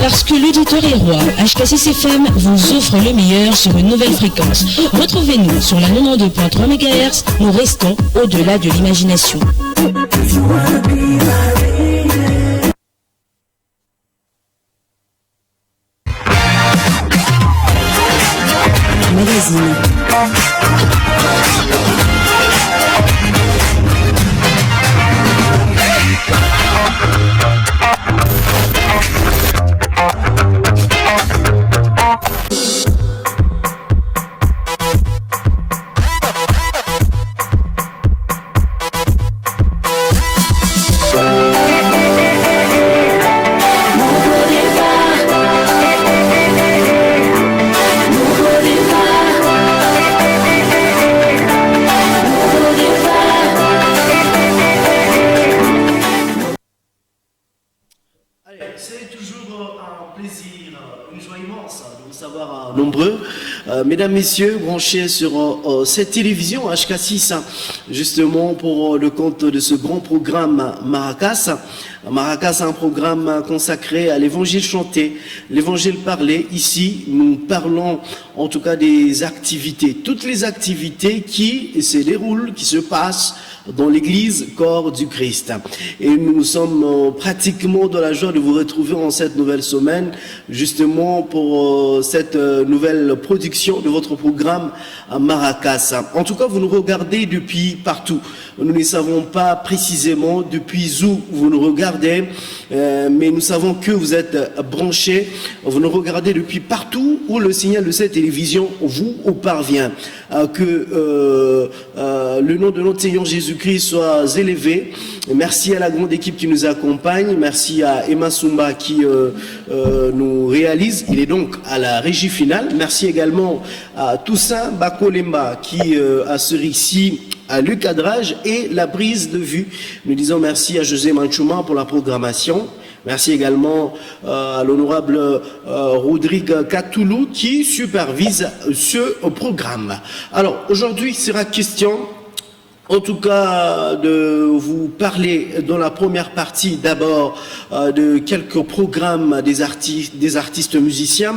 Parce que l'auditeur est roi, HK6 FM vous offre le meilleur sur une nouvelle fréquence. Retrouvez-nous sur la 92.3 MHz. Nous restons au-delà de l'imagination. Magazine. Nombreux, mesdames, messieurs, branchés sur cette télévision HK6, justement pour le compte de ce grand programme Maracas. Maracas, un programme consacré à l'évangile chanté, l'évangile parlé. Ici, nous parlons en tout cas des activités, toutes les activités qui se déroulent, qui se passent dans l'église corps du Christ. Et nous sommes pratiquement dans la joie de vous retrouver en cette nouvelle semaine, justement pour cette nouvelle production de votre programme Maracas. En tout cas, vous nous regardez depuis partout. Nous ne savons pas précisément depuis où vous nous regardez, mais nous savons que vous êtes branchés. Vous nous regardez depuis partout où le signal de cette télévision vous parvient. Que le nom de notre Seigneur Jésus-Christ soit élevé. Merci à la grande équipe qui nous accompagne. Merci à Emma Sumba qui nous réalise. Il est donc à la régie finale. Merci également à Toussaint Bakolemba qui assure ici à le cadrage et la prise de vue. Nous disons merci à José Manchouma pour la programmation. Merci également à l'honorable Rodrigue Katoulou qui supervise ce programme. Alors, aujourd'hui, il sera question, en tout cas, de vous parler dans la première partie d'abord de quelques programmes des artistes musiciens.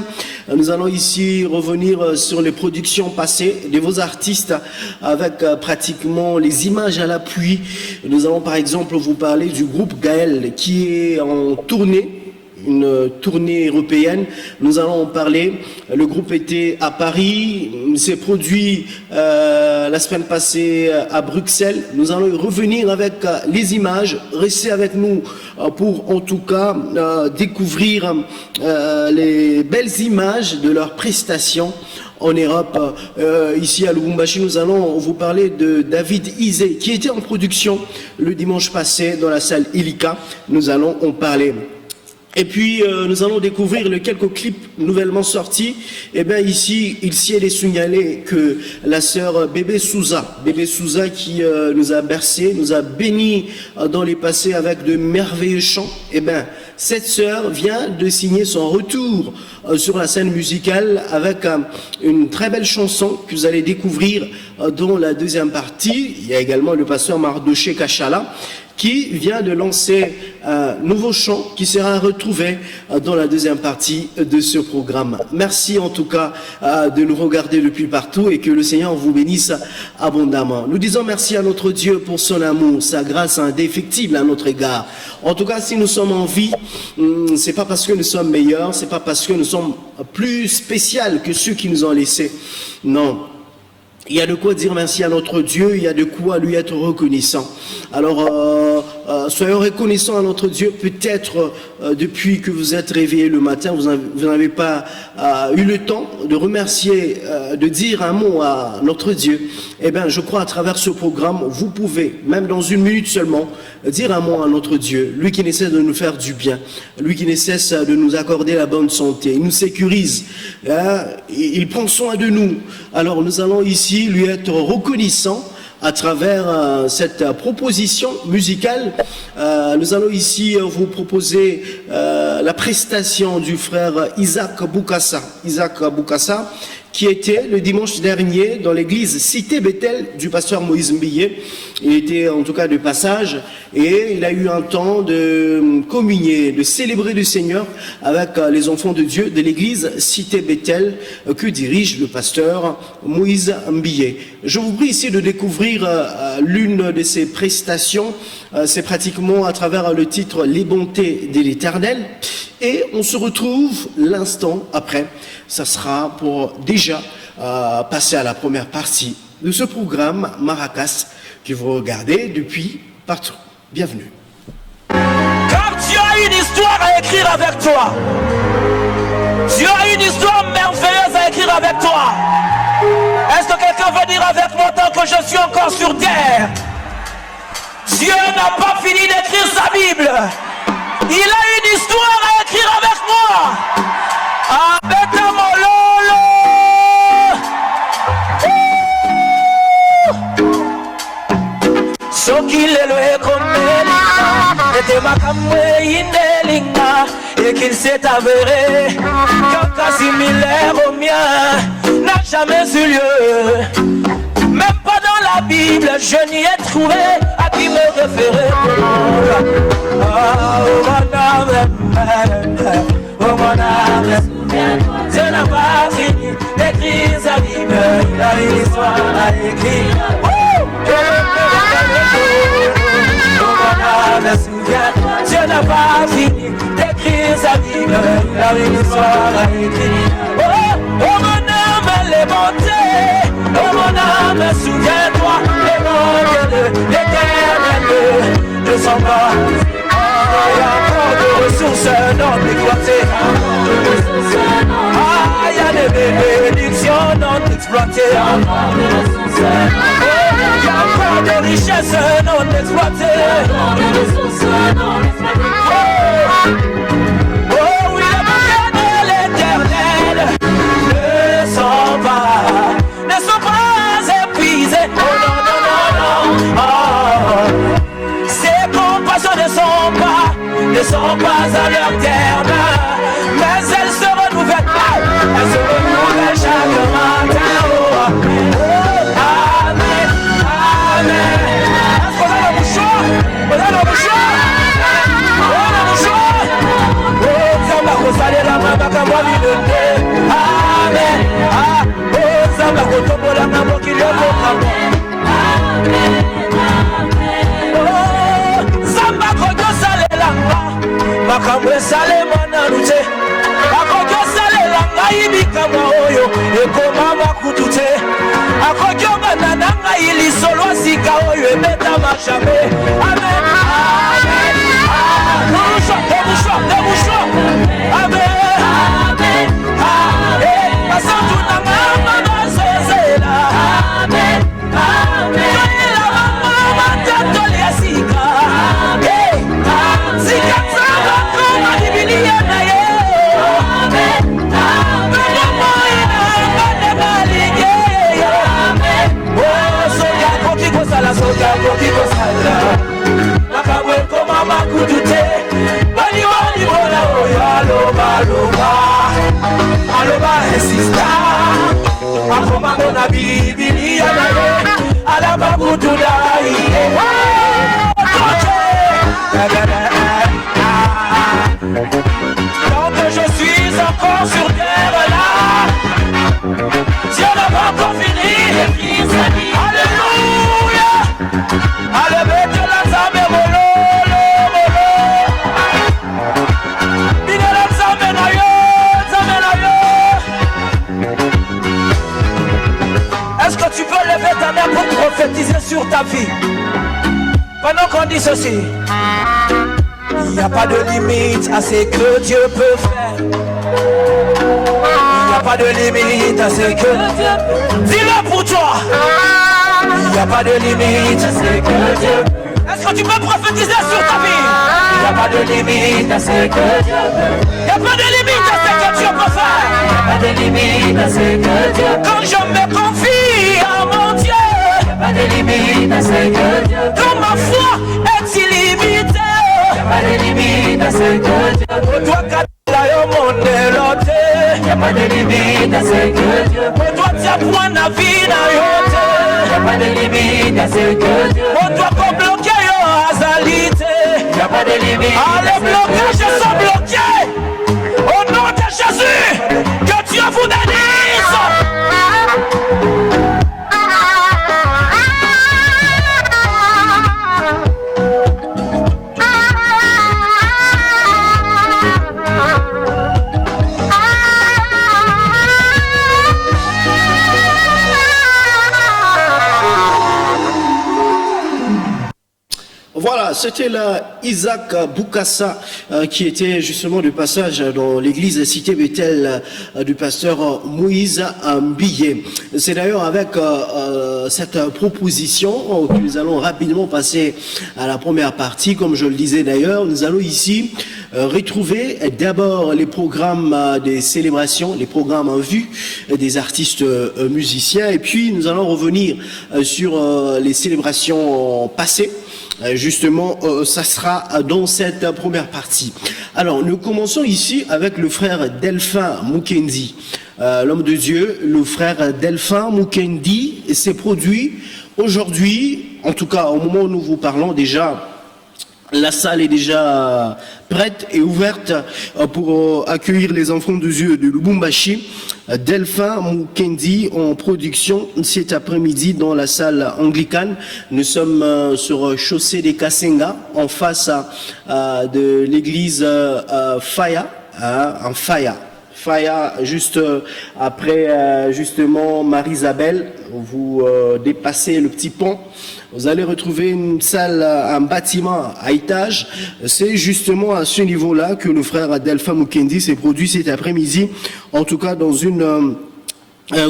Nous allons ici revenir sur les productions passées de vos artistes avec pratiquement les images à l'appui. Nous allons par exemple vous parler du groupe Gaël qui est en tournée, une tournée européenne. Nous allons en parler. Le groupe était à Paris, s'est produit la semaine passée à Bruxelles. Nous allons revenir avec les images. Restez avec nous pour en tout cas découvrir les belles images de leurs prestations en Europe. Ici à Lubumbashi, nous allons vous parler de David Izé qui était en production le dimanche passé dans la salle Ilika. Nous allons en parler. Et puis, nous allons découvrir les quelques clips nouvellement sortis. Et bien ici, il s'y est signalé que la sœur Bébé Souza qui nous a bercé, nous a bénis dans les passés avec de merveilleux chants. Et bien, cette sœur vient de signer son retour sur la scène musicale avec une très belle chanson que vous allez découvrir dans la deuxième partie. Il y a également le pasteur Mardoché Kachala qui vient de lancer un nouveau chant qui sera retrouvé dans la deuxième partie de ce programme. Merci en tout cas de nous regarder depuis partout et que le Seigneur vous bénisse abondamment. Nous disons merci à notre Dieu pour son amour, sa grâce indéfectible à notre égard. En tout cas, si nous sommes en vie, c'est pas parce que nous sommes meilleurs, c'est pas parce que nous sommes plus spéciaux que ceux qui nous ont laissés. Non. Il y a de quoi dire merci à notre Dieu, il y a de quoi lui être reconnaissant. Alors, soyons reconnaissants à notre Dieu. Peut-être depuis que vous êtes réveillé le matin, vous n'avez pas eu le temps de remercier, de dire un mot à notre Dieu. Eh bien, je crois à travers ce programme, vous pouvez, même dans une minute seulement, dire un mot à notre Dieu. Lui qui ne cesse de nous faire du bien, lui qui ne cesse de nous accorder la bonne santé. Il nous sécurise, hein, il prend soin de nous. Alors, nous allons ici lui être reconnaissants à travers cette proposition musicale. Nous allons ici vous proposer la prestation du frère Isaac Boukassa qui était le dimanche dernier dans l'église Cité Bethel du pasteur Moïse Mbilé. Il était en tout cas de passage et il a eu un temps de communier, de célébrer le Seigneur avec les enfants de Dieu de l'église Cité Bethel que dirige le pasteur Moïse Mbilé. Je vous prie ici de découvrir l'une de ses prestations. C'est pratiquement à travers le titre « Les bontés de l'Éternel ». Et on se retrouve l'instant après. Ça sera pour déjà passer à la première partie de ce programme Maracas que vous regardez depuis partout. Bienvenue. Car Dieu a une histoire à écrire avec toi. Dieu a une histoire merveilleuse à écrire avec toi. Est-ce que quelqu'un veut dire avec moi tant que je suis encore sur terre? Dieu n'a pas fini d'écrire sa Bible. Il a une histoire à écrire avec moi. Ah, bêta mololo. Sokilelo ekomeli, ete makamwe inelinga, et qu'il s'est avéré qu'un cas similaire au mien n'a jamais eu lieu. Même pas dans la Bible, je n'y ai trouvé à qui me référer. Oh mon âme, Dieu n'a pas fini d'écrire sa Bible, il a une histoire à écrire. Oh mon âme, souviens-toi, Dieu n'a pas fini d'écrire sa Bible, il a une histoire à écrire. Oh mon âme, les bontés, oh mon âme, souviens-toi, les bontés de l'Éternel ne sont pas. Il y a encore de ressources non exploitées. Ah, il y a des bénédictions non exploitées. Il y a encore des richesses non exploitées. Oh oui, les bontés de l'Éternel ne sont pas épuisées. Oh non, non, non, non. Oh. Ses compassions ne sont pas à leur terme, mais elles se renouvellent. Elles se renouvellent chaque matin. Oh, amen, amen. Est-ce qu'on a le bouchon? On a le bouchon? On a le bouchon? Oh, Zamba Kosale la mama kama vidonde. Amen. Ah, oh, Zamba Kotobo la mama kiloko kama. Amen, amen. Oh, Zamba Koto Sale la mama. Makamwe Sale mana rute. Akojo Sale la ngaibi kama oyo. Eko mama kutute. Akojo banana ngaili solo sika oyo. Ebeta machame. Amen, amen. Debouchon. Amen, amen. Amen. Asantu na mama bazezela. Amen, amen. Toyela mama tatoli asika. Amen, amen. Sika tsaba koma dibilia na ye. Amen, amen. Mama ina bande balige. Amen. Oh, soja koki kosala. Makamwe koma makutute. Bani bola oyo aloba insista. Akoma bona bibilia na ye. Alaba kutula iye. Tant que je suis encore sur terre là, Dieu n'a pas encore fini d'écrire sa vie. Alléluia. Alléluia la zame mololo. Bine la zame na yo. Est-ce que tu peux lever ta main pour prophétiser sur ta vie? Pendant qu'on dit ceci, il n'y a pas de limite à ce que Dieu peut faire. Il n'y a pas de limite à ce que Dieu peut faire. Dis-le pour toi. Il n'y a pas de limite à ce que Dieu peut faire. Est-ce que tu peux prophétiser sur ta vie? Il n'y a pas de limite à ce que Dieu peut faire. Il n'y a pas de limite à ce que Dieu peut faire. Il n'y a pas de limite à ce que Dieu peut faire. Quand je me confie à mon Dieu, il n'y a pas de limite à ce que Dieu peut faire. Quand ma foi est illimitée, il n'y a pas de limite à ce que Dieu peut faire. Toi, quand la yo monde l'autre, il n'y a pas de limite à ce que Dieu peut faire. On doit t'apprendre la vie dans l'autre. Y'a pas de limite à ce que Dieu peut faire. On doit pas bloquer yo azalité. Y'a pas de limite. Ah, les blocages sont bloqués. Au nom de Jésus, que Dieu vous bénisse. Voilà, c'était là Isaac Boukassa qui était justement du passage dans l'église Cité Bethel du pasteur Moïse Mbillet. C'est d'ailleurs avec cette proposition que nous allons rapidement passer à la première partie. Comme je le disais d'ailleurs, nous allons ici retrouver d'abord les programmes des célébrations, les programmes en vue des artistes musiciens, et puis nous allons revenir sur les célébrations passées. Justement, ça sera dans cette première partie. Alors, nous commençons ici avec le frère Delphin Mukendi. L'homme de Dieu, le frère Delphin Mukendi, s'est produit aujourd'hui, en tout cas au moment où nous vous parlons déjà. La salle est déjà prête et ouverte pour accueillir les enfants de Dieu de Lubumbashi. Delphin Mukendi en production cet après-midi dans la salle anglicane. Nous sommes sur chaussée des Kassenga en face de l'église Faya, en Faya. Faya, juste après justement Marie-Isabelle, vous dépassez le petit pont, vous allez retrouver une salle, un bâtiment à étage. C'est justement à ce niveau-là que le frère Delphin Mukendi s'est produit cet après-midi, en tout cas dans une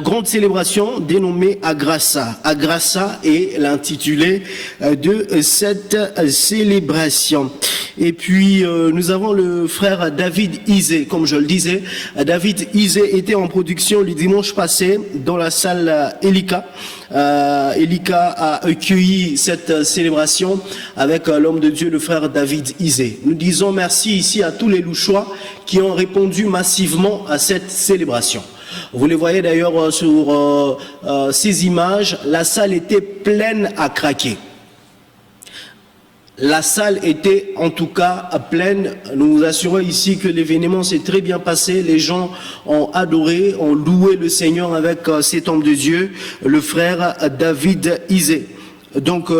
grande célébration dénommée Agrassa. Agrassa est l'intitulé de cette célébration. Et puis nous avons le frère David Izé, comme je le disais. David Izé était en production le dimanche passé dans la salle Elika. Elika a accueilli cette célébration avec l'homme de Dieu, le frère David Izé. Nous disons merci ici à tous les Louchois qui ont répondu massivement à cette célébration. Vous les voyez d'ailleurs sur ces images, la salle était pleine à craquer. La salle était en tout cas pleine. Nous vous assurons ici que l'événement s'est très bien passé. Les gens ont adoré, ont loué le Seigneur avec cet homme de Dieu, le frère David Izé. Donc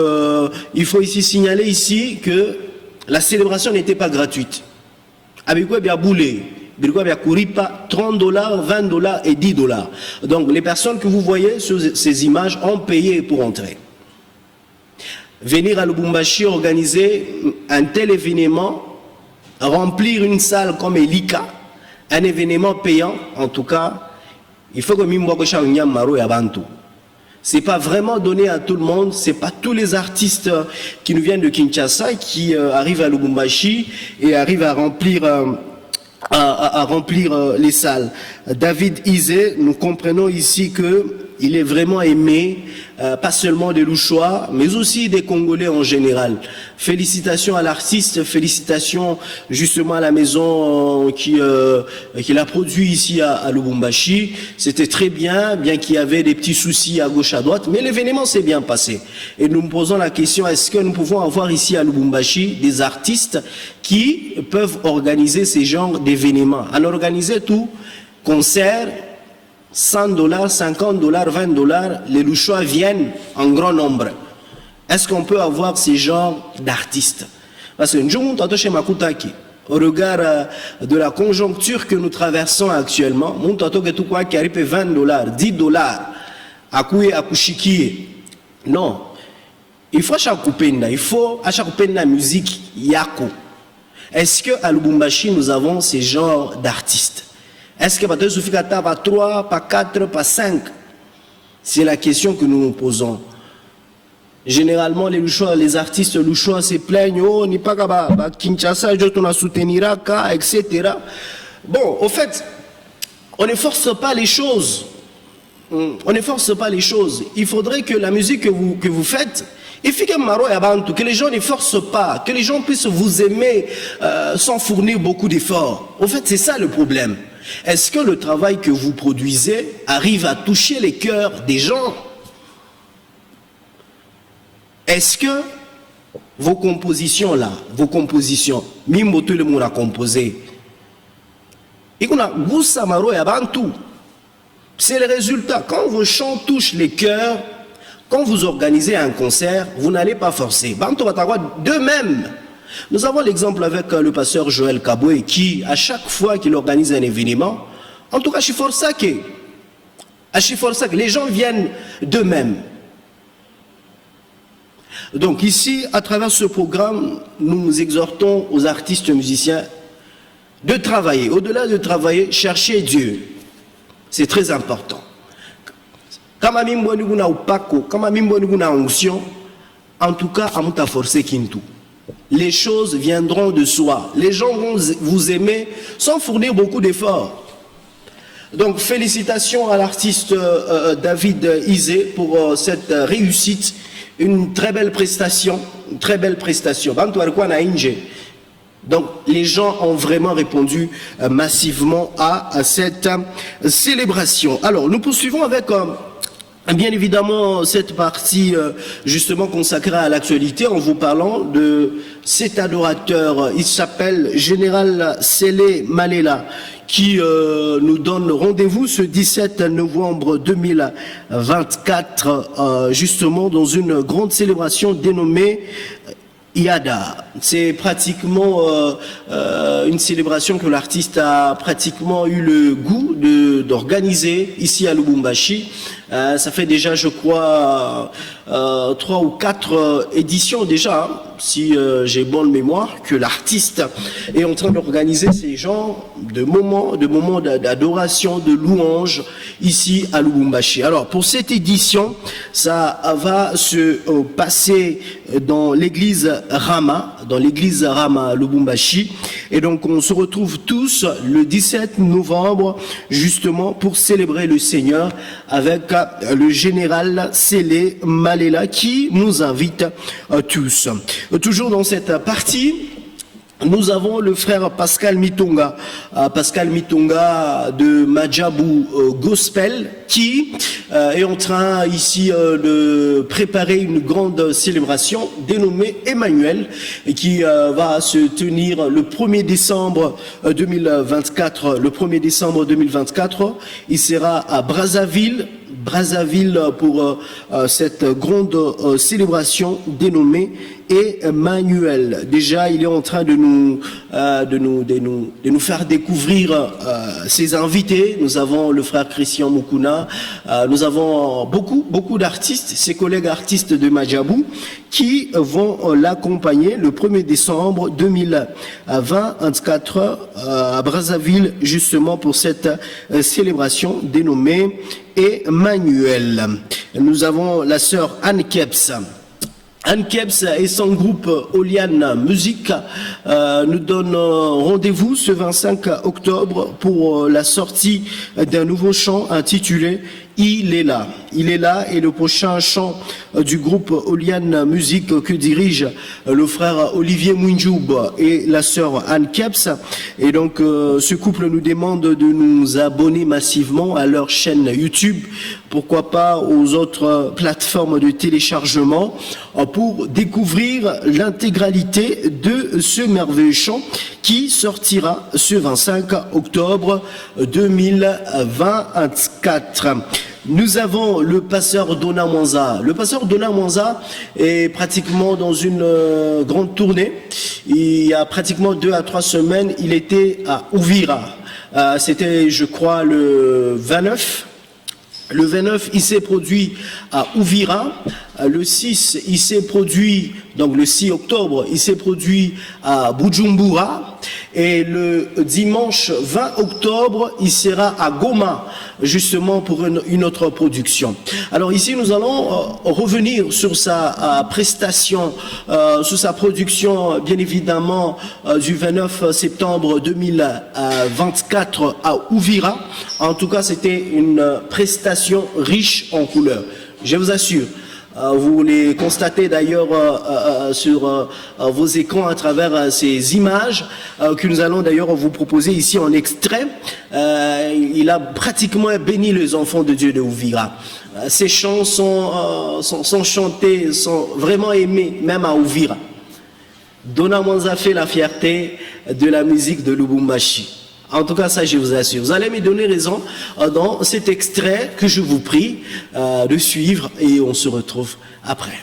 il faut ici signaler ici que la célébration n'était pas gratuite. Avec quoi bien boulé. 30 $, 20 $ et 10 $. Donc les personnes que vous voyez sur ces images ont payé pour entrer. Venir à Lubumbashi organiser un tel événement, remplir une salle comme Elika, un événement payant, en tout cas, il faut que c'est pas vraiment donné à tout le monde, c'est pas tous les artistes qui nous viennent de Kinshasa qui arrivent à Lubumbashi et arrivent à remplir les salles. David Izé, nous comprenons ici que il est vraiment aimé, pas seulement des Louchois, mais aussi des Congolais en général. Félicitations à l'artiste, félicitations justement à la maison qui l'a produit ici à Lubumbashi. C'était très bien, bien qu'il y avait des petits soucis à gauche à droite, mais l'événement s'est bien passé. Et nous nous posons la question, est-ce que nous pouvons avoir ici à Lubumbashi des artistes qui peuvent organiser ces genres d'événements? En organiser tout, concert, 100 $, 50 $, 20 $, les Louchois viennent en grand nombre. Est-ce qu'on peut avoir ces genres d'artistes? Parce que au regard de la conjoncture que nous traversons actuellement, qui arrive 20 $, 10 $, à Kushikie. Non. Il faut à chaque la musique yako. Est-ce qu'à Lubumbashi, nous avons ces genres d'artistes? Est-ce que peut-être suffit qu'à 3, pas 4, pas 5? C'est la question que nous nous posons. Généralement, les Louchois, les artistes Louchois se plaignent, oh, ni pas qu'à Kinshasa, on a soutenir, etc. Bon, au fait, on ne force pas les choses. On ne force pas les choses. Il faudrait que la musique que vous faites, que les gens ne forcent pas, que les gens puissent vous aimer sans fournir beaucoup d'efforts. Au fait, c'est ça le problème. Est-ce que le travail que vous produisez arrive à toucher les cœurs des gens? Est-ce que vos compositions là, vos compositions, mimo tout le monde a composé, et qu'on a goussamaro et abantu, c'est le résultat. Quand vos chants touchent les cœurs, quand vous organisez un concert, vous n'allez pas forcer. Banto Batagua d'eux-mêmes. Nous avons l'exemple avec le pasteur Joël Kaboué qui, à chaque fois qu'il organise un événement, en tout cas, à Chiforsac, les gens viennent d'eux-mêmes. Donc ici, à travers ce programme, nous exhortons aux artistes musiciens de travailler. Au-delà de travailler, chercher Dieu. C'est très important. En tout cas, à forcer Kintu. Les choses viendront de soi. Les gens vont vous aimer sans fournir beaucoup d'efforts. Donc, félicitations à l'artiste David Isé pour cette réussite. Une très belle prestation. Une très belle prestation. Donc, les gens ont vraiment répondu massivement à cette célébration. Alors, nous poursuivons avec... bien évidemment, cette partie justement consacrée à l'actualité en vous parlant de cet adorateur. Il s'appelle Général Sélé Malela qui nous donne rendez-vous ce 17 novembre 2024 justement dans une grande célébration dénommée Iada. C'est pratiquement une célébration que l'artiste a pratiquement eu le goût d'organiser ici à Lubumbashi. Ça fait déjà, je crois, 3 ou 4 éditions déjà, hein, si j'ai bonne mémoire, que l'artiste est en train d'organiser ces genres de moments d'adoration, de louange ici à Lubumbashi. Alors, pour cette édition, ça va se passer dans l'église Rama, à Lubumbashi. Et donc, on se retrouve tous le 17 novembre, justement, pour célébrer le Seigneur avec le général Sélé Malela qui nous invite tous. Toujours dans cette partie, nous avons le frère Pascal Mitonga de Majabu Gospel qui est en train ici de préparer une grande célébration dénommée Emmanuel et qui va se tenir le 1er décembre 2024. Le 1er décembre 2024, il sera à Brazzaville pour cette grande célébration dénommée Emmanuel. Déjà, il est en train de nous faire découvrir ses invités. Nous avons le frère Christian Mukuna, nous avons beaucoup d'artistes, ses collègues artistes de Majabu, qui vont l'accompagner le 1er décembre 2024 à Brazzaville, justement pour cette célébration dénommée Emmanuel. Nous avons la sœur Anne Keps. Anne Keps et son groupe Olian Music nous donnent rendez-vous ce 25 octobre pour la sortie d'un nouveau chant intitulé Il est là. Il est là et le prochain chant du groupe Olian Music que dirige le frère Olivier Mwinjoub et la sœur Anne Keps. Et donc ce couple nous demande de nous abonner massivement à leur chaîne YouTube, pourquoi pas aux autres plateformes de téléchargement pour découvrir l'intégralité de ce merveilleux chant qui sortira ce 25 octobre 2024. Nous avons le pasteur Dona Mwanza. Le pasteur Dona Mwanza est pratiquement dans une grande tournée. Il y a pratiquement 2 à 3 semaines, il était à Uvira. C'était, je crois, le 29. Le 29, il s'est produit à Uvira. Le 6, il s'est produit, donc le 6 octobre, il s'est produit à Bujumbura. Et le dimanche 20 octobre, il sera à Goma, justement pour une autre production. Alors ici, nous allons revenir sur sa prestation, sur sa production, bien évidemment, du 29 septembre 2024 à Uvira. En tout cas, c'était une prestation riche en couleurs. Je vous assure. Vous les constatez d'ailleurs sur vos écrans à travers ces images que nous allons d'ailleurs vous proposer ici en extrait. Il a pratiquement béni les enfants de Dieu de Uvira. Ces chants sont chantés, sont vraiment aimés, même à Uvira. Dona Mwanza fait la fierté de la musique de Lubumbashi. En tout cas, ça, je vous assure. Vous allez me donner raison dans cet extrait que je vous prie de suivre et on se retrouve après.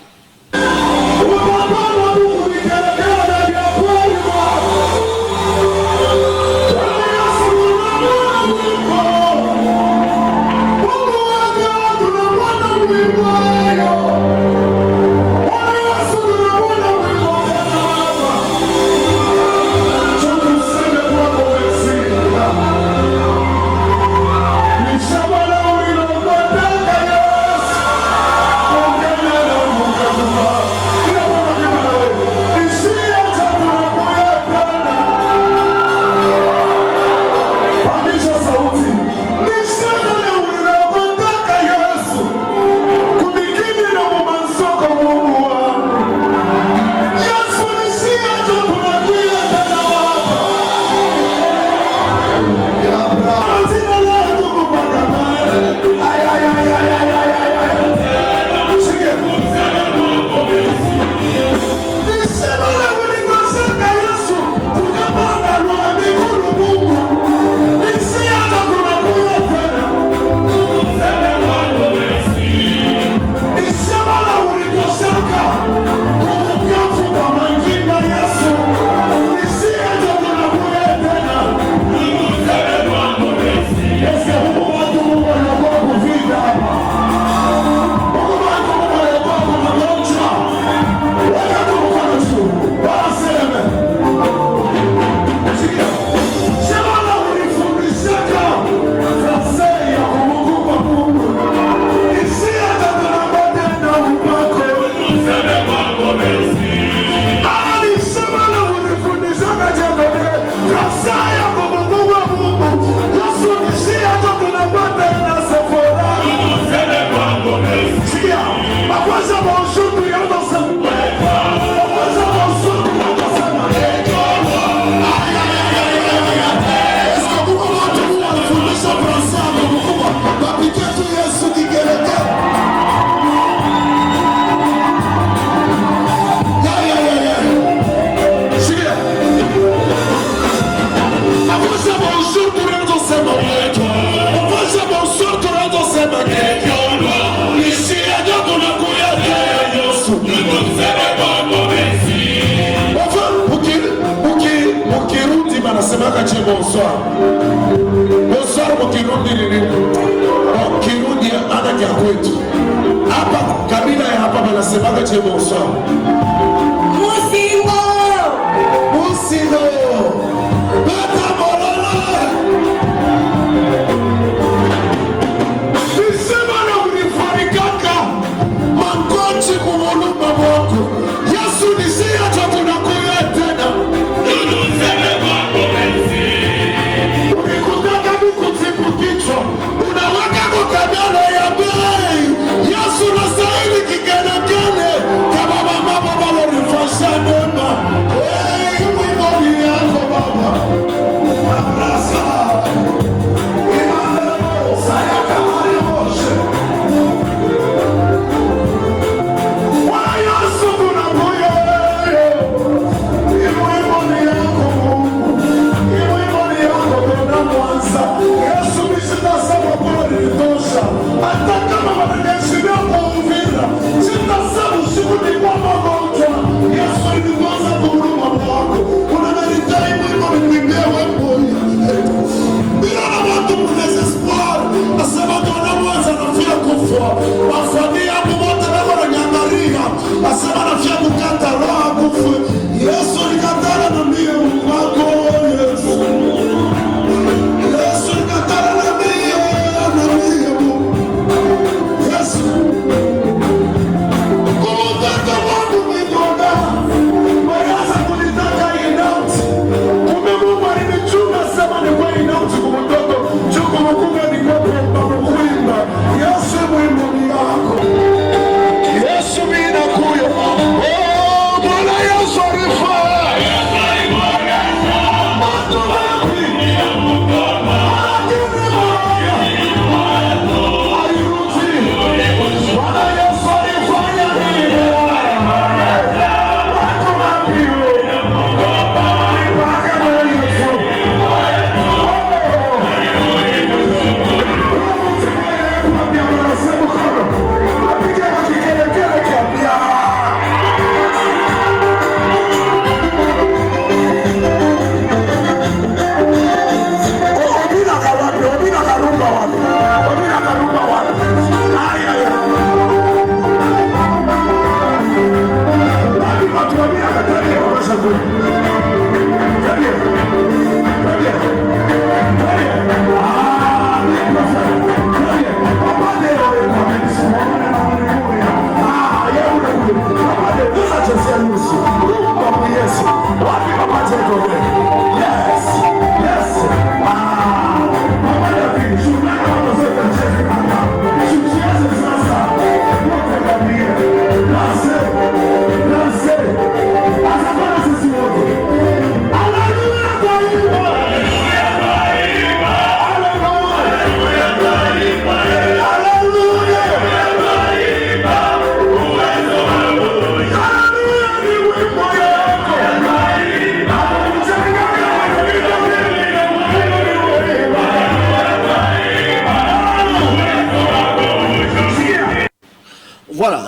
Bonsoir. Bonsoir Mukirundi ana kia kwetu. Hapa kabila ya hapa wanasemaga che bonsoir. Musino. Bata Molala. Nisema na unifarikaka. Mangochi kumuluma mwako. Yesu nisia chakuna kuya tena. Unawaka kukabala ya bei. Yesu nasahili kigenegene. Kama mama baba walifasha nema. Hey, mwimoni ya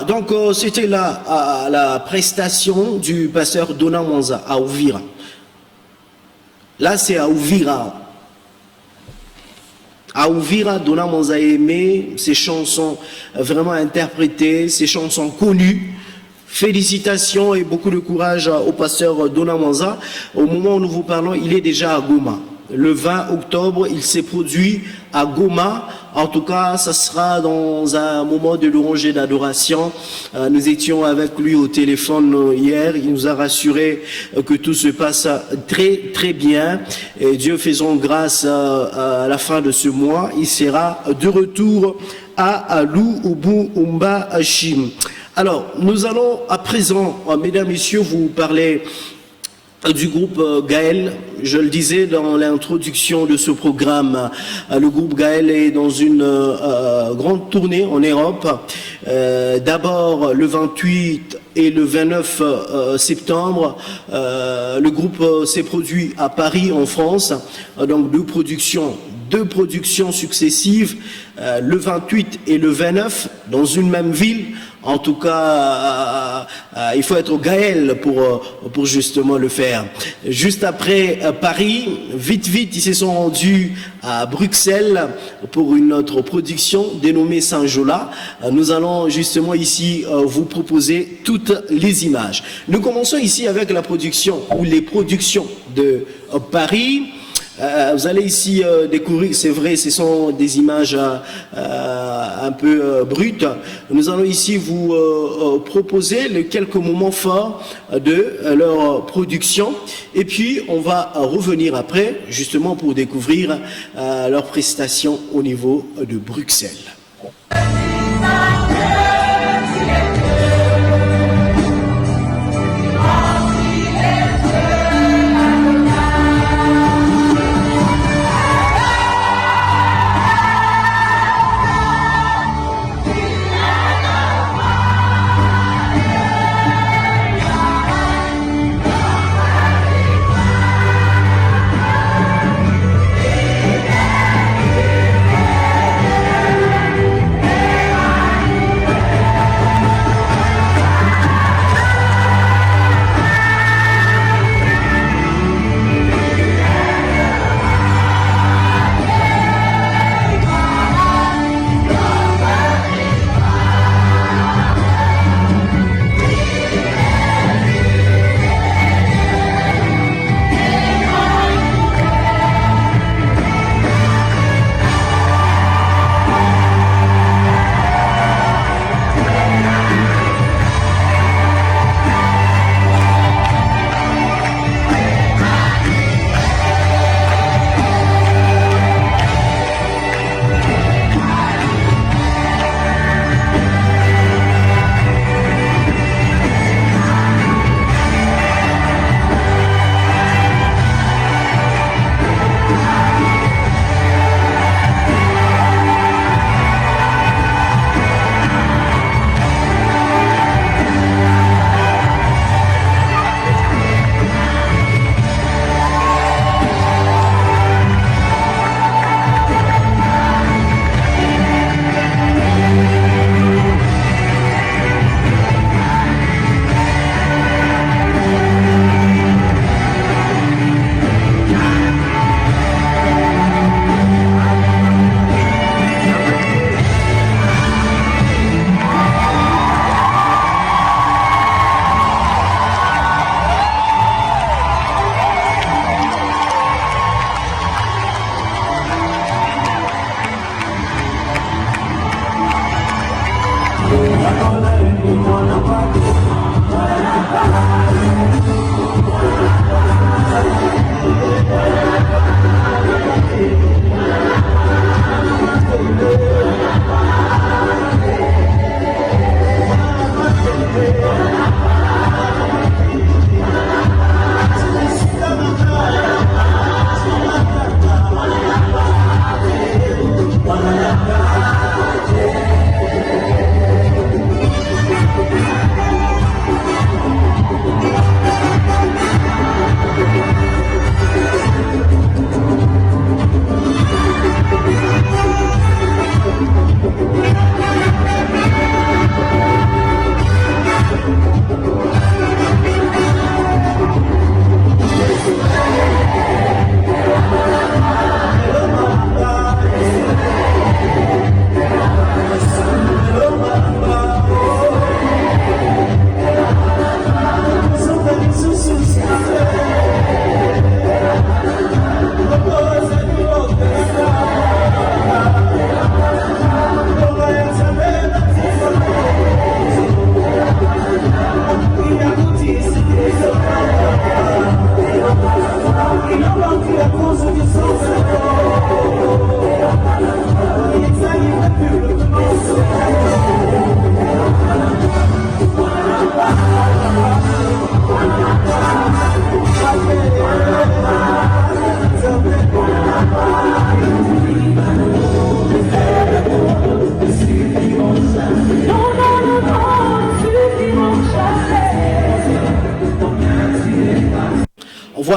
donc c'était la prestation du pasteur Dona Mwanza à Uvira. Là, c'est à Uvira. À Uvira, Dona Mwanza a aimé ses chansons vraiment interprétées, ses chansons connues. Félicitations et beaucoup de courage au pasteur Dona Mwanza. Au moment où nous vous parlons, il est déjà à Goma. Le 20 octobre, il s'est produit à Goma. En tout cas, ça sera dans un moment de louange et d'adoration. Nous étions avec lui au téléphone hier. Il nous a rassuré que tout se passe très, très bien. Et Dieu faisant grâce à la fin de ce mois, il sera de retour à Luubu Umba Hashim. Alors, nous allons à présent, mesdames, messieurs, vous parler du groupe Gaël. Je le disais dans l'introduction de ce programme, le groupe Gaël est dans une grande tournée en Europe. D'abord le 28 et le 29 septembre, le groupe s'est produit à Paris en France, donc deux productions successives, le 28 et le 29 dans une même ville. En tout cas, il faut être au Gaël pour justement le faire. Juste après Paris, vite, ils se sont rendus à Bruxelles pour une autre production dénommée Saint-Jola. Nous allons justement ici vous proposer toutes les images. Nous commençons ici avec la production ou les productions de Paris. Vous allez ici découvrir, c'est vrai, ce sont des images un peu brutes. Nous allons ici vous proposer les quelques moments forts de leur production. Et puis, on va revenir après, justement, pour découvrir leurs prestations au niveau de Bruxelles.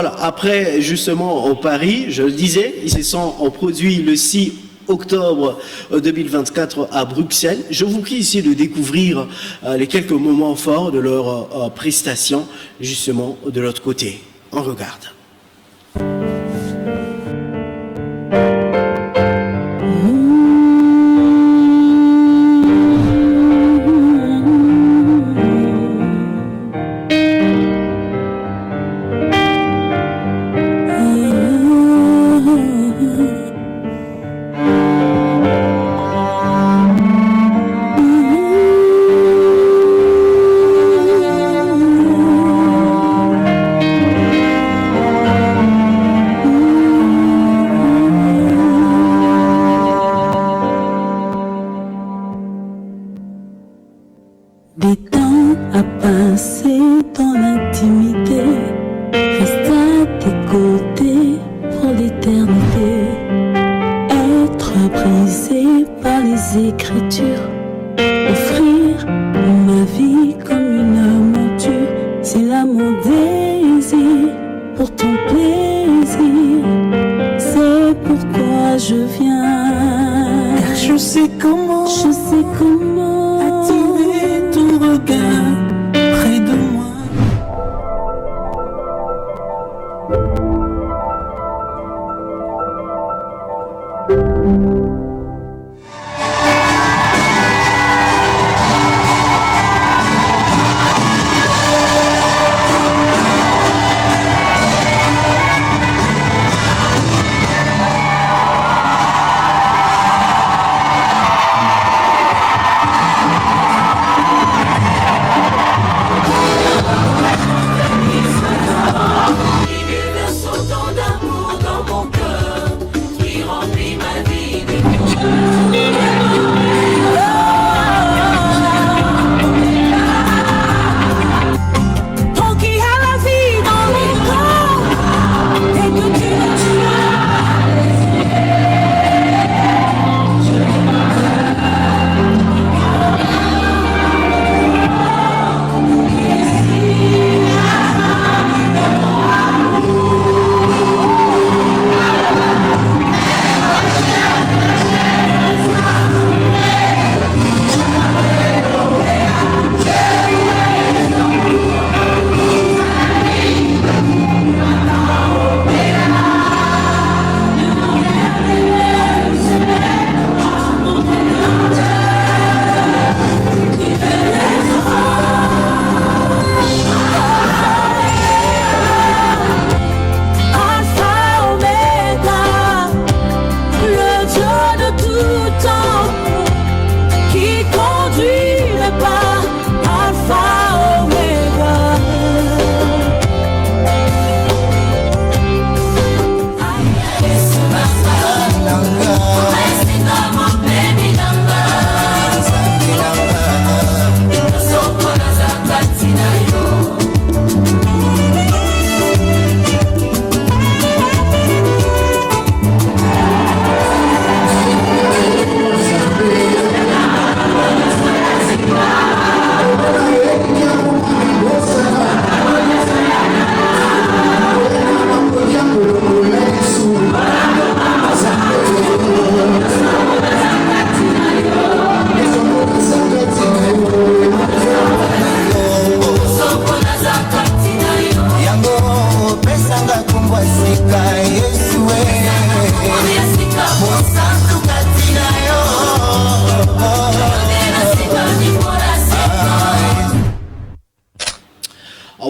voilà, après justement au Paris, je le disais, ils se sont produits le 6 octobre 2024 à Bruxelles. Je vous prie ici de découvrir les quelques moments forts de leur prestation justement de l'autre côté. On regarde.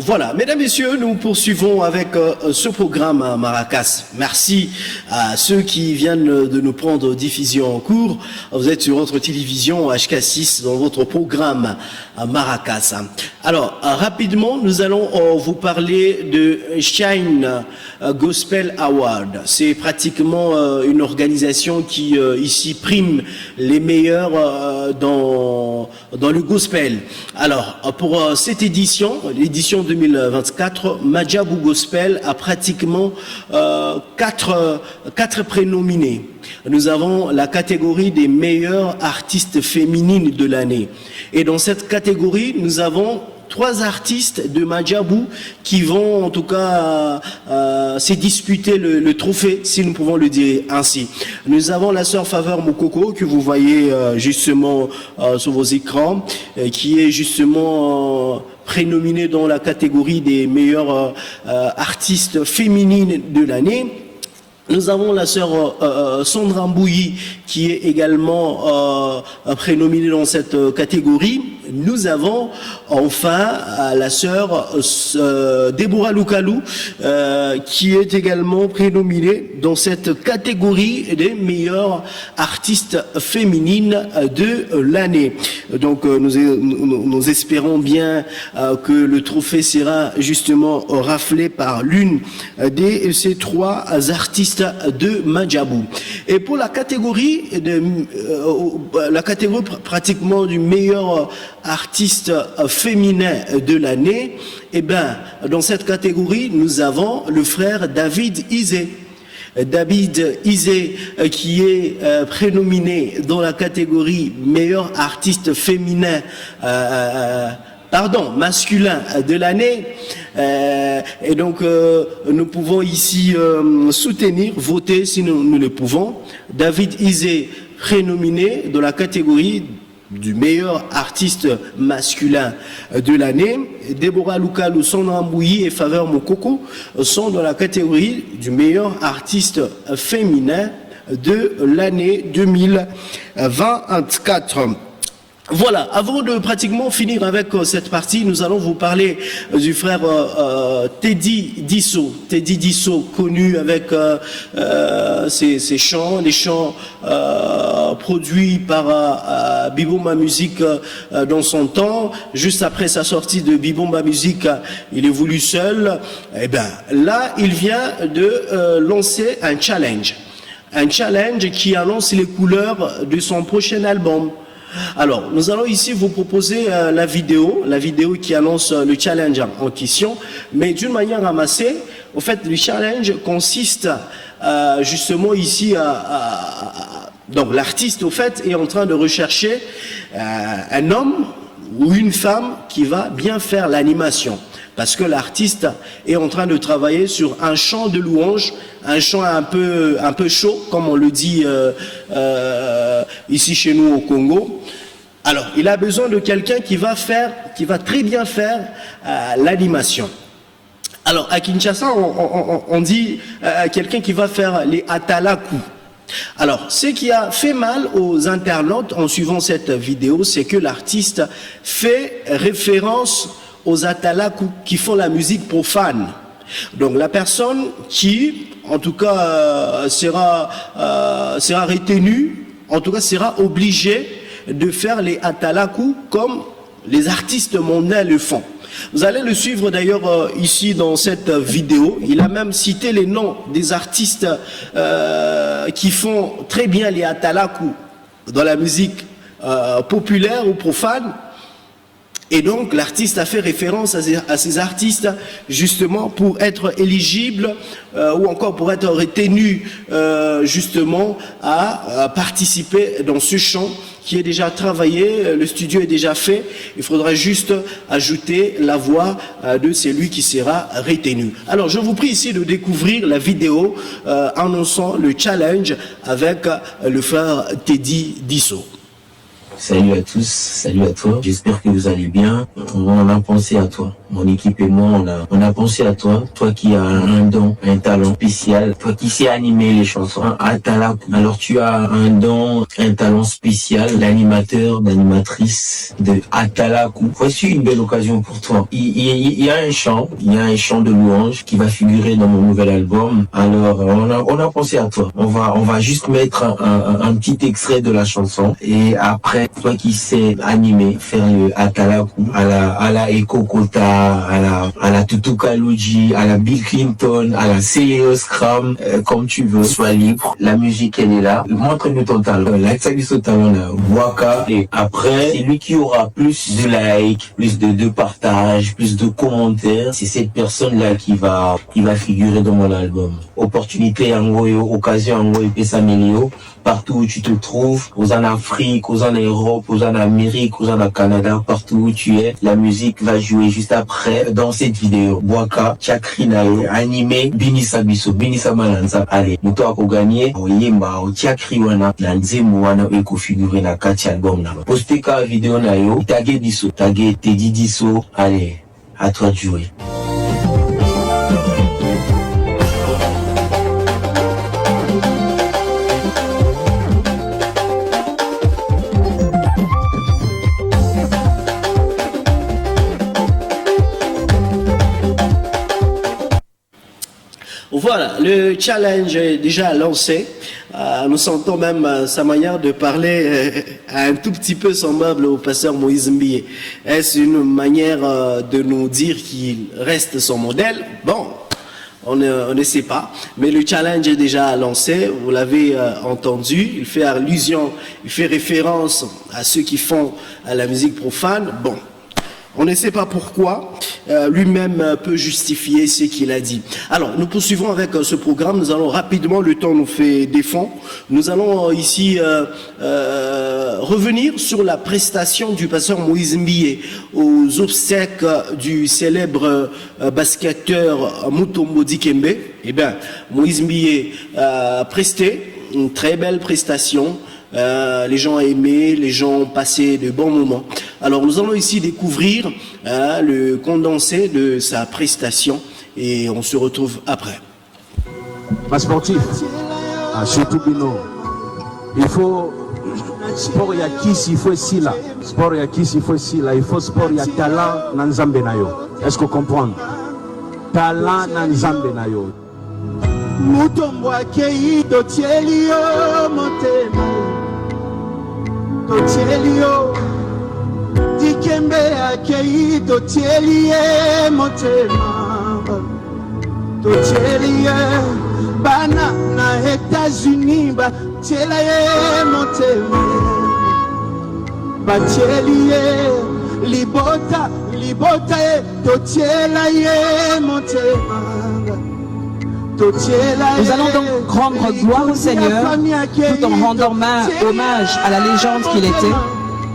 Voilà, mesdames, messieurs, nous poursuivons avec ce programme à Maracas. Merci à ceux qui viennent de nous prendre diffusion en cours. Vous êtes sur votre télévision HK6 dans votre programme à Maracas. Alors, rapidement, nous allons vous parler de Shine Gospel Award. C'est pratiquement une organisation qui ici prime les meilleurs dans le gospel. Alors, pour cette édition, l'édition 2024, Madjabou Gospel a pratiquement quatre prénominés. Nous avons la catégorie des meilleures artistes féminines de l'année. Et dans cette catégorie, nous avons 3 artistes de Madjabou qui vont en tout cas se disputer le trophée, si nous pouvons le dire ainsi. Nous avons la sœur Faveur Mokoko que vous voyez justement sur vos écrans, qui est justement prénominée dans la catégorie des meilleures artistes féminines de l'année. Nous avons la sœur Sandra Mbouyi qui est également prénominée dans cette catégorie. Nous avons enfin la sœur Deborah Lukalou qui est également prénominée dans cette catégorie des meilleures artistes féminines de l'année. Donc nous espérons bien que le trophée sera justement raflé par l'une de ces 3 artistes de Madjabou. Et pour la catégorie pratiquement du meilleur artiste féminin de l'année, eh ben dans cette catégorie nous avons le frère David Isé. David Isé qui est prénominé dans la catégorie meilleur artiste féminin masculin de l'année. Et donc nous pouvons ici soutenir, voter si nous le pouvons. David Isé prénominé dans la catégorie du meilleur artiste masculin de l'année. Deborah Lukalou, Sandra Mbouyi et Faveur Mokoko sont dans la catégorie du meilleur artiste féminin de l'année 2024. Voilà, avant de pratiquement finir avec cette partie, nous allons vous parler du frère Teddy Disso. Teddy Disso, connu avec ses chants, les chants produits par Bibomba Music dans son temps. Juste après sa sortie de Bibomba Music, il évolue seul. Et ben là, il vient de lancer un challenge qui annonce les couleurs de son prochain album. Alors, nous allons ici vous proposer la vidéo qui annonce le challenge en question, mais d'une manière ramassée. Au fait, le challenge consiste justement ici donc l'artiste au fait est en train de rechercher un homme ou une femme qui va bien faire l'animation. Parce que l'artiste est en train de travailler sur un chant de louange, un chant un peu chaud, comme on le dit ici chez nous au Congo. Alors, il a besoin de quelqu'un qui va très bien faire l'animation. Alors, à Kinshasa, on dit quelqu'un qui va faire les atalaku. Alors, ce qui a fait mal aux internautes en suivant cette vidéo, c'est que l'artiste fait référence aux atalaku qui font la musique profane. Donc la personne qui, en tout cas, sera retenue, en tout cas sera obligée de faire les atalaku comme les artistes mondains le font. Vous allez le suivre d'ailleurs ici dans cette vidéo. Il a même cité les noms des artistes qui font très bien les atalaku dans la musique populaire ou profane. Et donc, l'artiste a fait référence à ces artistes justement pour être éligible ou encore pour être retenu justement à participer dans ce chant qui est déjà travaillé, le studio est déjà fait. Il faudra juste ajouter la voix de celui qui sera retenu. Alors, je vous prie ici de découvrir la vidéo annonçant le challenge avec le frère Teddy Disso. Salut à tous, salut à toi. J'espère que vous allez bien. On a pensé à toi. Mon équipe et moi, on a pensé à toi. Toi qui as un don, un talent spécial. Toi qui sais animer les chansons. Atalaku. Alors tu as un don, un talent spécial d'animateur, d'animatrice de Atalaku. Voici une belle occasion pour toi. Il y a un chant de louange qui va figurer dans mon nouvel album. Alors on a pensé à toi. On va juste mettre un petit extrait de la chanson et après toi qui sais animer, faire le atalaku à la Eko Kota, à la Tutu Kaluji, à la Bill Clinton, à la CEO Scrum, comme tu veux, sois libre. La musique, elle est là. Montre-nous ton talent. Là, ça dit ce talent là. Waka. Et après, c'est lui qui aura plus de likes, plus de partages, plus de commentaires. C'est cette personne-là qui va figurer dans mon album. Opportunité en occasion en Pessamélio, partout où tu te trouves, aux en Afrique, aux en Europe, aux en Amérique, aux en Canada, partout où tu es, la musique va jouer juste après dans cette vidéo. Boaka, Tchakrinae, animé, Binisa Biso, Binisa Malanza. Allez, nous t'avons gagné, Oyemba, Tchakriwana, Nanzemu wana eko figurer na kati album na. Postez ka vidéo na yo, tagué Diso, tagué Teddy Diso. Allez, à toi de jouer. Voilà, le challenge est déjà lancé. Nous sentons même sa manière de parler un tout petit peu semblable au pasteur Moïse Mbié. Est-ce une manière de nous dire qu'il reste son modèle? Bon, on ne sait pas. Mais le challenge est déjà lancé, vous l'avez entendu. Il fait allusion, il fait référence à ceux qui font la musique profane. Bon. On ne sait pas pourquoi, lui-même peut justifier ce qu'il a dit. Alors, nous poursuivons avec ce programme, nous allons rapidement, le temps nous fait défend. Nous allons ici revenir sur la prestation du pasteur Moïse Mbié aux obsèques du célèbre basketteur Mutombo Dikembe. Eh bien, Moïse Mbié a presté une très belle prestation. Les gens ont aimé, les gens ont passé de bons moments. Alors nous allons ici découvrir le condensé de sa prestation et on se retrouve après. Pas sportif, surtout Bino. Il faut sport ya kisi, il faut ici là. Sport ya kisi, il faut ici là. Il faut sport ya talent na nzambe na yo. Est-ce que vous comprenez? Talent na nzambe na yo. Mutombo akei totielio motema totielio Dikembe akei totielie motema totielie bana na États-Unis ba tielie motema ba tielie libota totielaye motema. Nous allons donc rendre gloire au Seigneur tout en rendant hommage à la légende qu'il était,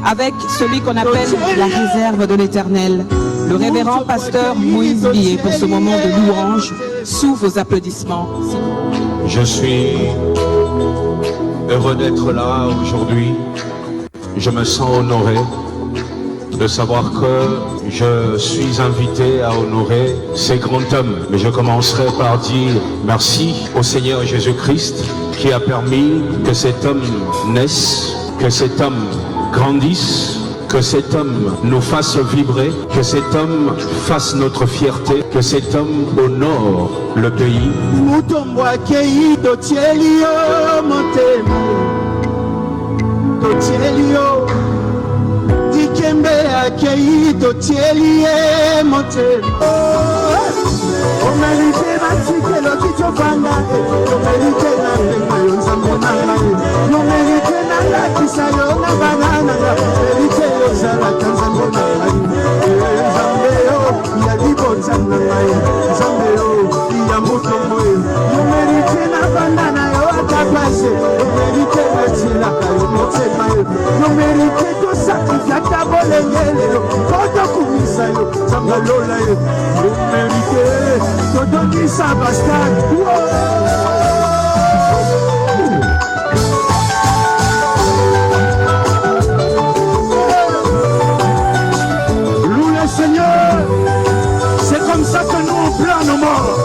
avec celui qu'on appelle la réserve de l'Éternel, le révérend pasteur Moïse Mbié, pour ce moment de louange, sous vos applaudissements. Je suis heureux d'être là aujourd'hui. Je me sens honoré de savoir que je suis invité à honorer ces grands hommes. Mais je commencerai par dire merci au Seigneur Jésus-Christ qui a permis que cet homme naisse, que cet homme grandisse, que cet homme nous fasse vibrer, que cet homme fasse notre fierté, que cet homme honore le pays. Dikembe akei totielie motema omelite matikelo kitofanga omelite na pema yo nzambe nanga omelite na lakisa yo na banana omelite yo zalaka nzambe nanga nzambe yo ya libonza nanga nzambe yo ya mutombo omelite na banana yo akapase omelite na tilaka yo motema yo omelite sacrifice ta bolengele koto kumisa yo sangalola yo mérité todo kisa bastard loue le Seigneur. C'est comme ça que nous on pleure nos morts,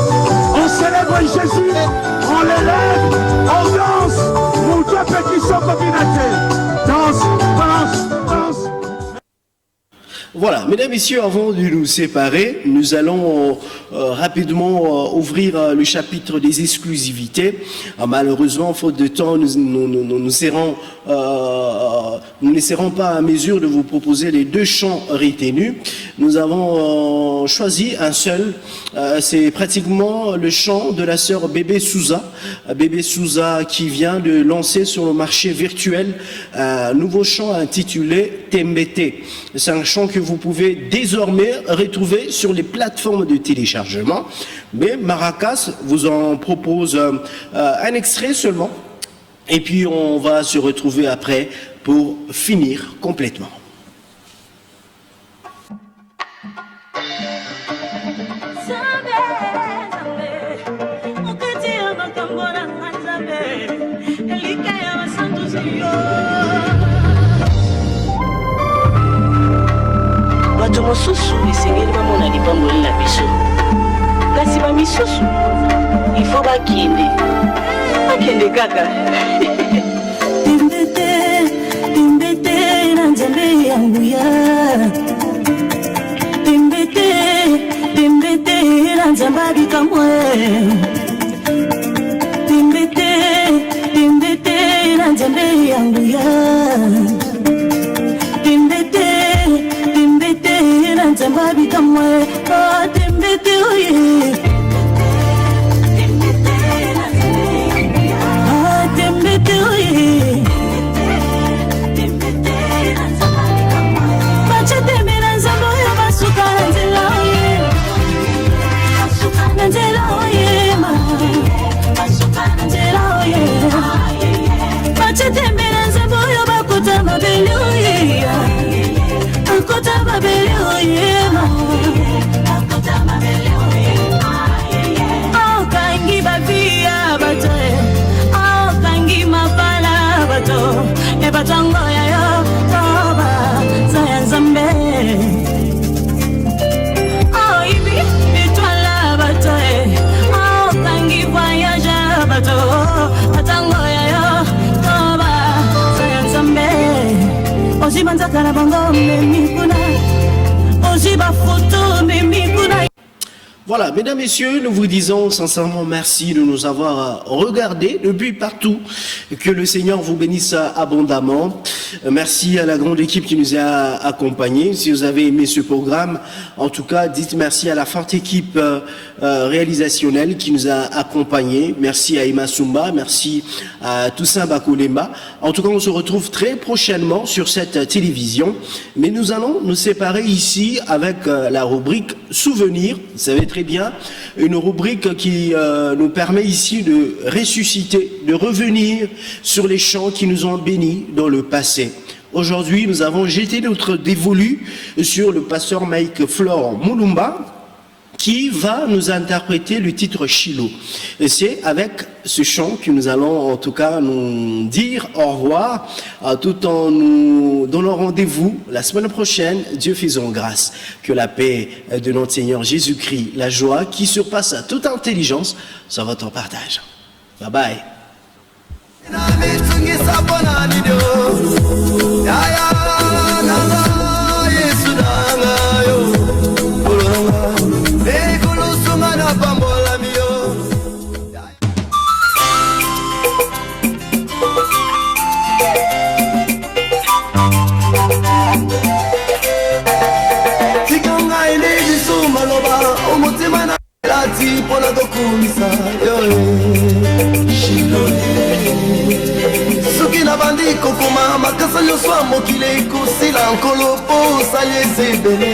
on célèbre Jésus, on l'élève, on danse mon toi petit son combinaté danse. Voilà, mesdames, messieurs, avant de nous séparer, nous allons rapidement ouvrir le chapitre des exclusivités. Malheureusement, faute de temps, nous ne serons pas à mesure de vous proposer les deux chants retenus. nous avons choisi un seul. C'est pratiquement le chant de la sœur Bébé Souza. Bébé Souza qui vient de lancer sur le marché virtuel un nouveau chant intitulé Tembete. C'est un chant que vous pouvez désormais retrouver sur les plateformes de téléchargement. Mais Maracas vous en propose un extrait seulement. Et puis on va se retrouver après pour finir complètement. Bato mosusu esengeli bamona lipamboli na biso kasi bamisusu ifo bakende kaka Tembete na nzambe yangu ya Tembete na nzambe bikamwe Tembete na nzambe yangu ya Tembete na nzambe bikamwe Tembete oye Voilà, mesdames, messieurs, nous vous disons sincèrement merci de nous avoir regardés depuis partout. Que le Seigneur vous bénisse abondamment. Merci à la grande équipe qui nous a accompagnés. Si vous avez aimé ce programme, en tout cas, dites merci à la forte équipe réalisationnelle qui nous a accompagnés. Merci à Ima Sumba, merci à Toussaint Bakolemba. En tout cas, on se retrouve très prochainement sur cette télévision. Mais nous allons nous séparer ici avec la rubrique Souvenirs. Vous savez très bien, une rubrique qui nous permet ici de ressusciter, de revenir sur les chants qui nous ont bénis dans le passé. Aujourd'hui, nous avons jeté notre dévolu sur le pasteur Mike Flore Moulumba, qui va nous interpréter le titre Shiloh. Et c'est avec ce chant que nous allons en tout cas nous dire au revoir, tout en nous donnant rendez-vous la semaine prochaine. Dieu faisant grâce, que la paix de notre Seigneur Jésus-Christ, la joie qui surpasse toute intelligence, soit votre partage. Bye bye. Pona dokumisa soki na bandi kokoma makasa nyonso ya mokili kosila nkolo po osali ezebele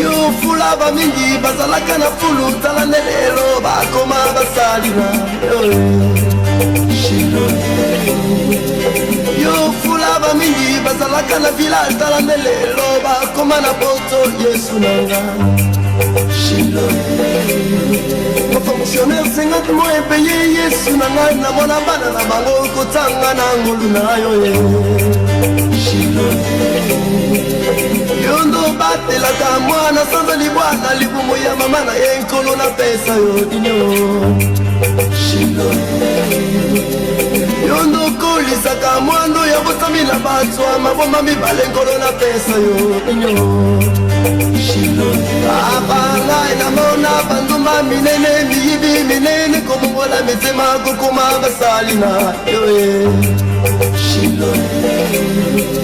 yo fula bamingi bazalaka na fulu tala nde lelo bakoma basali na yo fula bamingi bazalaka na village tala nde lelo bakoma na poto yesu nanga fonctionnaire 50 mois epeye yesu na ngai namona bana na bango kotanga na ngolu na yo yo ndo batelaka mwana sanzali bwana libumu ya mama na ye nkolo na pesa yo dino yo ndo kolisaka mwando ya botami na bato maboma mibale nkolo na pesa yo dino ngai namona bandumba minene miyibi minene komongola mitema kokoma basali na yo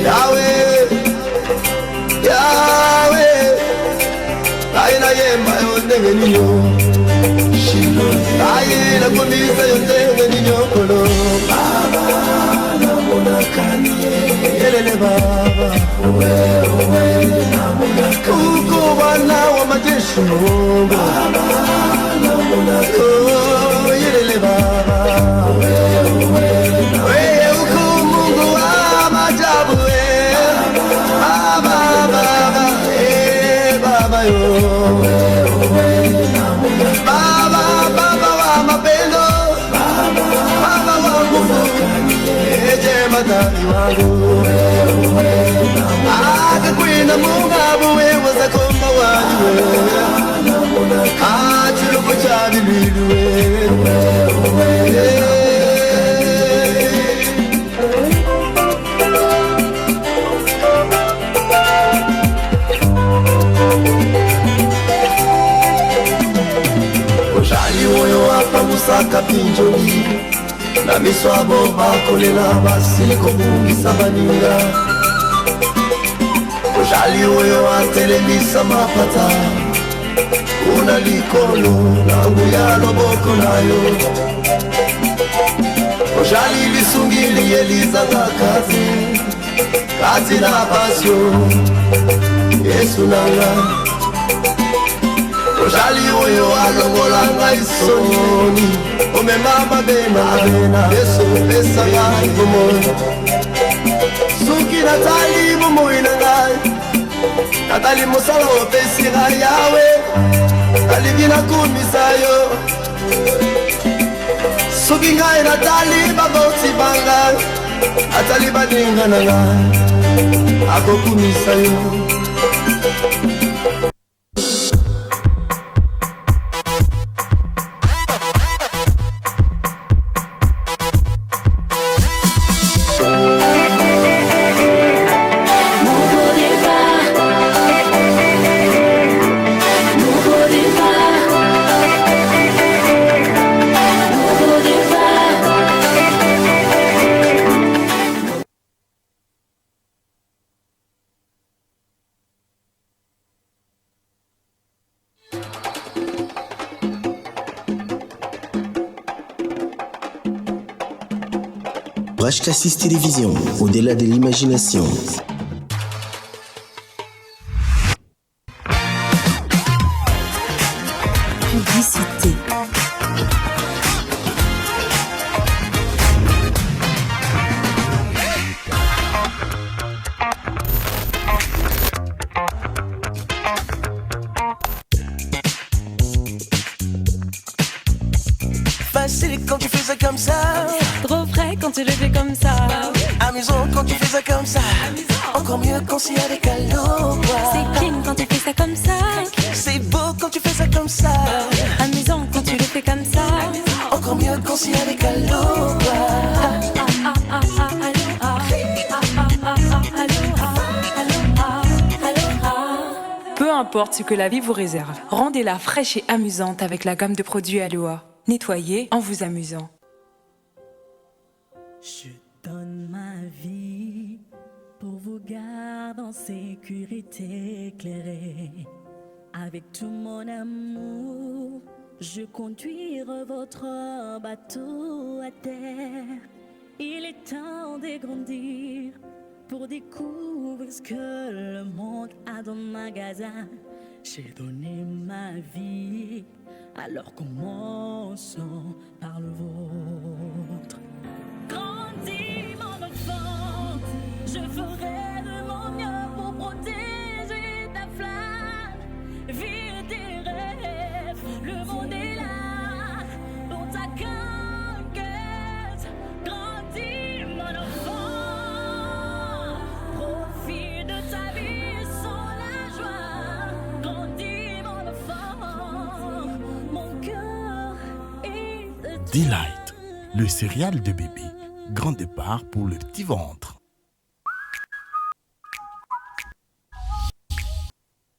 yawe Yahweh aina yemba yondenge ninyo aina kumisa yondenge ninyo kolo baba namonakani yelele baba wewe namonakani uko wana wa majeshi baba namonakani yelele baba wewe uko Mungu wa majabu baba baba baba yo baba baba wa mapendo baba wa nguvu madari wangu akakwina mungabu wewe zakomba waliwe achiluko cha bibiliwe ojali oyo apamusaka pinjoli na miso abo bakolela basili kobungisa baninga ojali oyo atelemisa mapata una likolo na nguya loboko na yo ojali lisungili elizanga kati na pasio Yesu nanga ojali oyo alongolanga isoni omemama bena Yesu pesanga bomoi suki natali bomoi na ngai natali mosala opesira yawe nalingi nakumisa yo suki ngai natali baboti bangai natali baninga na ngai akokumisa yo HK6 Télévision, au-delà de l'imagination. Publicité. Facile quand tu fais ça comme ça. Trop frais quand tu le fais comme ça. Amusant quand tu fais ça comme ça. Encore mieux quand c'est avec Allo. C'est clean quand tu fais ça comme ça. C'est beau quand tu fais ça comme ça. Amusant quand tu le fais comme ça. Encore mieux quand c'est avec Allo. Peu importe ce que la vie vous réserve, rendez-la fraîche et amusante avec la gamme de produits Aloha. Nettoyez en vous amusant. Je donne ma vie pour vous garder en sécurité éclairée. Avec tout mon amour, je conduire votre bateau à terre. Il est temps de grandir pour découvrir ce que le monde a dans le magasin. J'ai donné ma vie, alors commençons par le vôtre. Grandis mon enfant, je ferai de mon mieux pour protéger ta flamme. Vis tes rêves, le monde est là pour ta conquête. Grandis mon enfant, profite de ta vie sans la joie. Grandis mon enfant, mon cœur est de toi. Delight, le céréal de bébé. Grand départ pour le petit ventre.